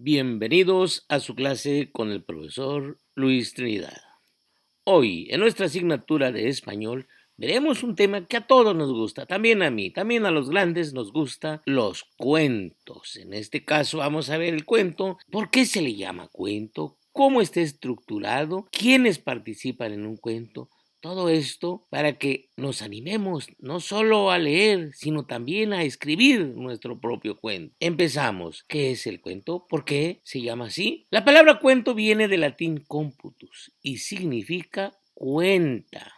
Bienvenidos a su clase con el profesor Luis Trinidad. Hoy, en nuestra asignatura de español, veremos un tema que a todos nos gusta, también a mí, también a los grandes nos gusta los cuentos. En este caso vamos a ver el cuento, por qué se le llama cuento, cómo está estructurado, quiénes participan en un cuento. Todo esto para que nos animemos no solo a leer, sino también a escribir nuestro propio cuento. Empezamos. ¿Qué es el cuento? ¿Por qué se llama así? La palabra cuento viene del latín computus y significa cuenta.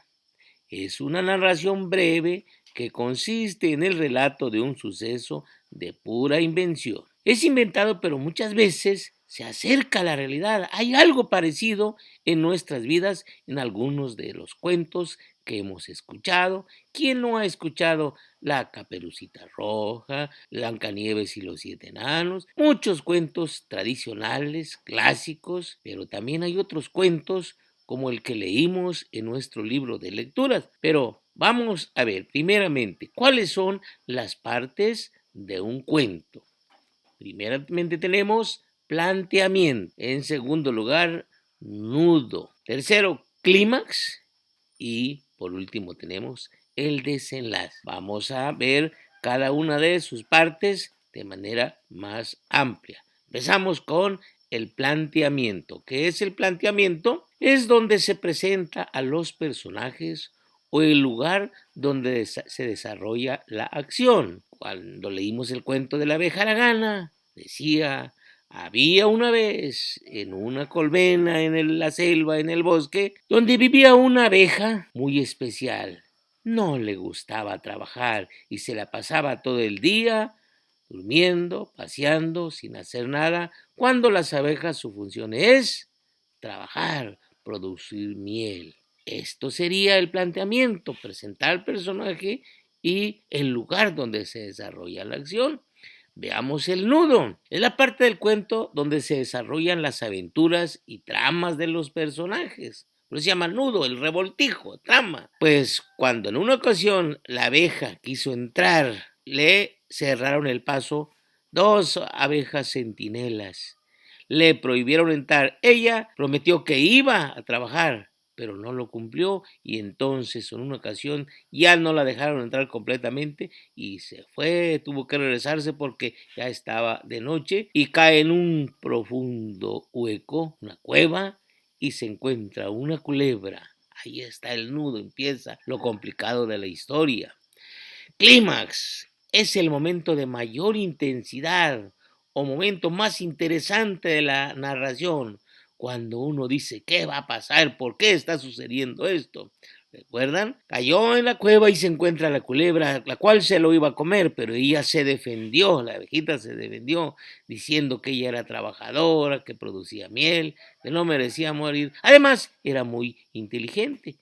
Es una narración breve que consiste en el relato de un suceso de pura invención. Es inventado, pero muchas veces se acerca a la realidad. Hay algo parecido en nuestras vidas en algunos de los cuentos que hemos escuchado. ¿Quién no ha escuchado La Caperucita Roja, Blancanieves y los Siete Enanos? Muchos cuentos tradicionales, clásicos, pero también hay otros cuentos como el que leímos en nuestro libro de lecturas. Pero vamos a ver, primeramente, ¿cuáles son las partes de un cuento? Primeramente tenemos planteamiento. En segundo lugar, nudo. Tercero, clímax. Y por último tenemos el desenlace. Vamos a ver cada una de sus partes de manera más amplia. Empezamos con el planteamiento. ¿Qué es el planteamiento? Es donde se presenta a los personajes o el lugar donde se desarrolla la acción. Cuando leímos el cuento de la abeja Aragana, decía: había una vez en una colmena en la selva, en el bosque, donde vivía una abeja muy especial. No le gustaba trabajar y se la pasaba todo el día durmiendo, paseando, sin hacer nada, cuando las abejas su función es trabajar, producir miel. Esto sería el planteamiento, presentar al personaje y el lugar donde se desarrolla la acción. Veamos el nudo. Es la parte del cuento donde se desarrollan las aventuras y tramas de los personajes. Por eso se llama nudo, el revoltijo, trama. Pues cuando en una ocasión la abeja quiso entrar, le cerraron el paso dos abejas centinelas. Le prohibieron entrar. Ella prometió que iba a trabajar, pero no lo cumplió y entonces en una ocasión ya no la dejaron entrar completamente y se fue, tuvo que regresarse porque ya estaba de noche y cae en un profundo hueco, una cueva, y se encuentra una culebra. Ahí está el nudo, empieza lo complicado de la historia. Clímax es el momento de mayor intensidad o momento más interesante de la narración, cuando uno dice qué va a pasar, por qué está sucediendo esto. ¿Recuerdan? Cayó en la cueva y se encuentra la culebra, la cual se lo iba a comer, pero ella se defendió, la abejita se defendió, diciendo que ella era trabajadora, que producía miel, que no merecía morir. Además, era muy inteligente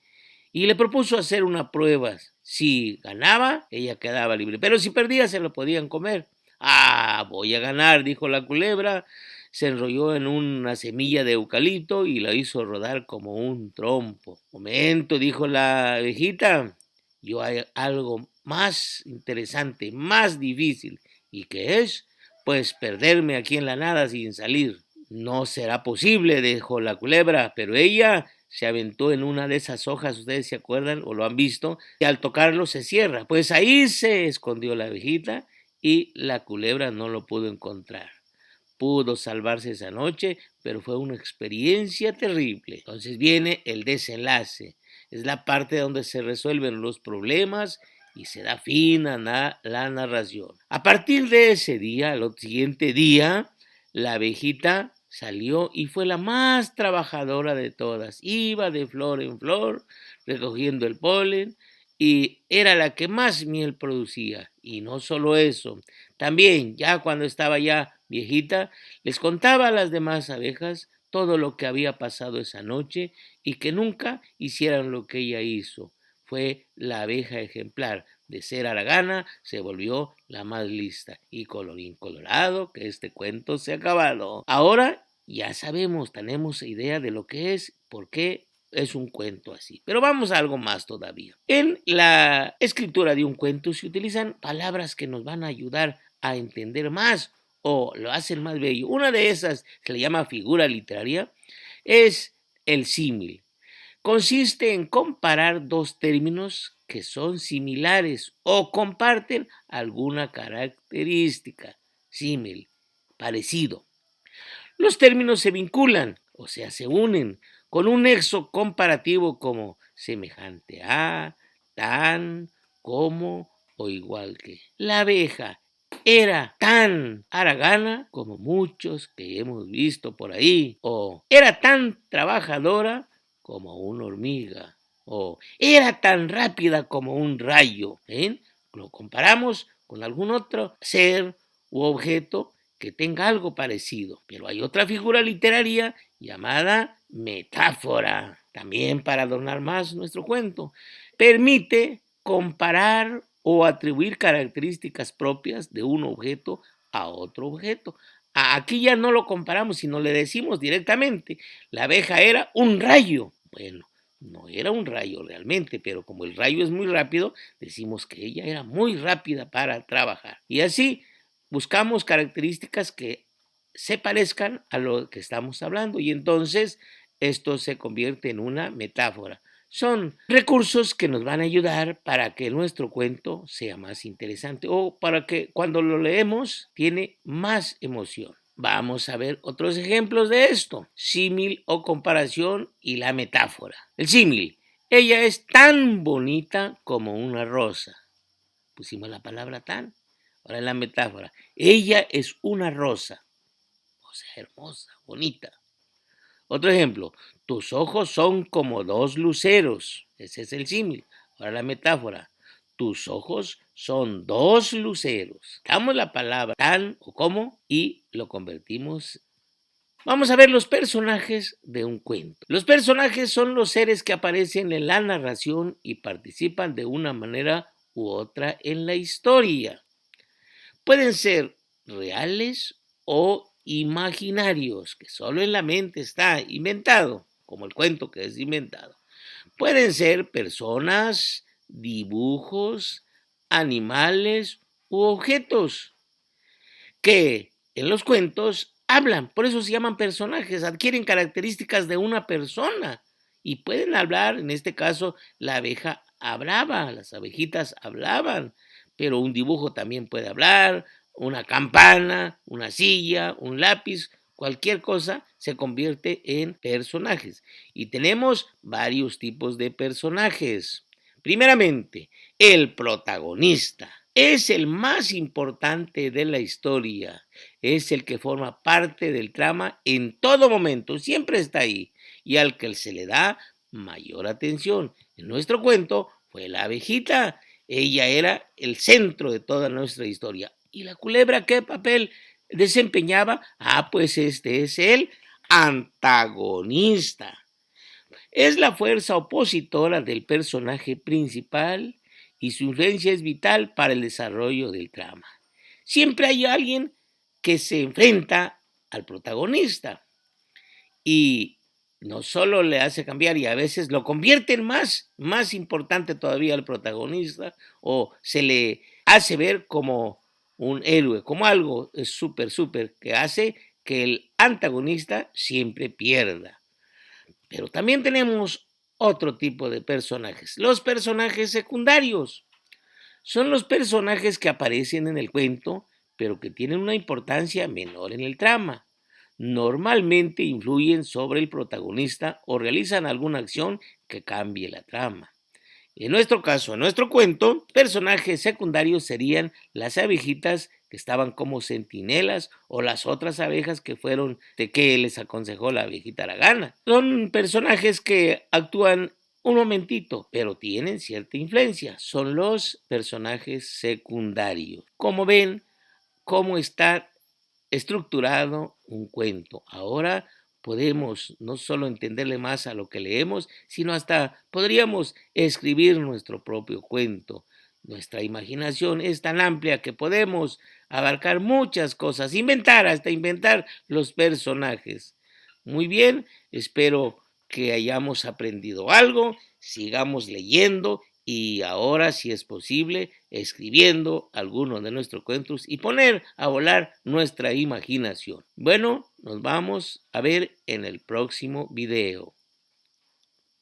y le propuso hacer una prueba. Si ganaba, ella quedaba libre, pero si perdía, se lo podían comer. Ah, voy a ganar, dijo la culebra. Se enrolló en una semilla de eucalipto y la hizo rodar como un trompo. Momento, dijo la abejita, yo hay algo más interesante, más difícil. ¿Y qué es? Pues perderme aquí en la nada sin salir. No será posible, dijo la culebra, pero ella se aventó en una de esas hojas, ustedes se acuerdan o lo han visto, y al tocarlo se cierra. Pues ahí se escondió la abejita y la culebra no lo pudo encontrar. Pudo salvarse esa noche, pero fue una experiencia terrible. Entonces viene el desenlace. Es la parte donde se resuelven los problemas y se da fin a la narración. A partir de ese día, al siguiente día, la abejita salió y fue la más trabajadora de todas. Iba de flor en flor recogiendo el polen y era la que más miel producía. Y no solo eso, también ya cuando estaba ya viejita, les contaba a las demás abejas todo lo que había pasado esa noche y que nunca hicieran lo que ella hizo. Fue la abeja ejemplar. De ser haragana, se volvió la más lista. Y colorín colorado, que este cuento se ha acabado. Ahora ya sabemos, tenemos idea de lo que es, por qué es un cuento así. Pero vamos a algo más todavía. En la escritura de un cuento se utilizan palabras que nos van a ayudar a entender más o lo hacen más bello. Una de esas se le llama figura literaria, es el símil. Consiste en comparar dos términos que son similares o comparten alguna característica. Símil, parecido. Los términos se vinculan, o sea, se unen con un nexo comparativo como semejante a, tan, como o igual que. La abeja era tan haragana como muchos que hemos visto por ahí, o era tan trabajadora como una hormiga, o era tan rápida como un rayo. Lo comparamos con algún otro ser u objeto que tenga algo parecido. Pero hay otra figura literaria llamada metáfora, también para adornar más nuestro cuento. Permite comparar o atribuir características propias de un objeto a otro objeto. Aquí ya no lo comparamos, sino le decimos directamente, la abeja era un rayo. Bueno, no era un rayo realmente, pero como el rayo es muy rápido, decimos que ella era muy rápida para trabajar. Y así buscamos características que se parezcan a lo que estamos hablando y entonces esto se convierte en una metáfora. Son recursos que nos van a ayudar para que nuestro cuento sea más interesante o para que cuando lo leemos tiene más emoción. Vamos a ver otros ejemplos de esto. Símil o comparación y la metáfora. El símil. Ella es tan bonita como una rosa. Pusimos la palabra tan. Ahora en la metáfora. Ella es una rosa. O sea, hermosa, bonita. Otro ejemplo. Tus ojos son como dos luceros. Ese es el símil. Ahora la metáfora. Tus ojos son dos luceros. Damos la palabra tan o como y lo convertimos. Vamos a ver los personajes de un cuento. Los personajes son los seres que aparecen en la narración y participan de una manera u otra en la historia. Pueden ser reales o imaginarios, que solo en la mente está inventado, como el cuento que es inventado. Pueden ser personas, dibujos, animales u objetos que en los cuentos hablan, por eso se llaman personajes, adquieren características de una persona y pueden hablar, en este caso la abeja hablaba, las abejitas hablaban, pero un dibujo también puede hablar, una campana, una silla, un lápiz, cualquier cosa se convierte en personajes. Y tenemos varios tipos de personajes. Primeramente, el protagonista. Es el más importante de la historia. Es el que forma parte del trama en todo momento. Siempre está ahí. Y al que se le da mayor atención. En nuestro cuento fue la abejita. Ella era el centro de toda nuestra historia. ¿Y la culebra qué papel desempeñaba? Pues este es el antagonista. Es la fuerza opositora del personaje principal y su influencia es vital para el desarrollo del trama. Siempre hay alguien que se enfrenta al protagonista y no solo le hace cambiar y a veces lo convierte en más importante todavía al protagonista o se le hace ver como un héroe, como algo súper que hace que el antagonista siempre pierda. Pero también tenemos otro tipo de personajes, los personajes secundarios. Son los personajes que aparecen en el cuento, pero que tienen una importancia menor en el trama. Normalmente influyen sobre el protagonista o realizan alguna acción que cambie la trama. En nuestro caso, en nuestro cuento, personajes secundarios serían las abejitas que estaban como centinelas o las otras abejas que fueron de que les aconsejó la abejita haragana. Son personajes que actúan un momentito, pero tienen cierta influencia. Son los personajes secundarios. Como ven, cómo está estructurado un cuento. Ahora podemos no solo entenderle más a lo que leemos, sino hasta podríamos escribir nuestro propio cuento. Nuestra imaginación es tan amplia que podemos abarcar muchas cosas, hasta inventar los personajes. Muy bien, espero que hayamos aprendido algo, sigamos leyendo y ahora, si es posible, escribiendo algunos de nuestros cuentos y poner a volar nuestra imaginación. Bueno, nos vamos a ver en el próximo video.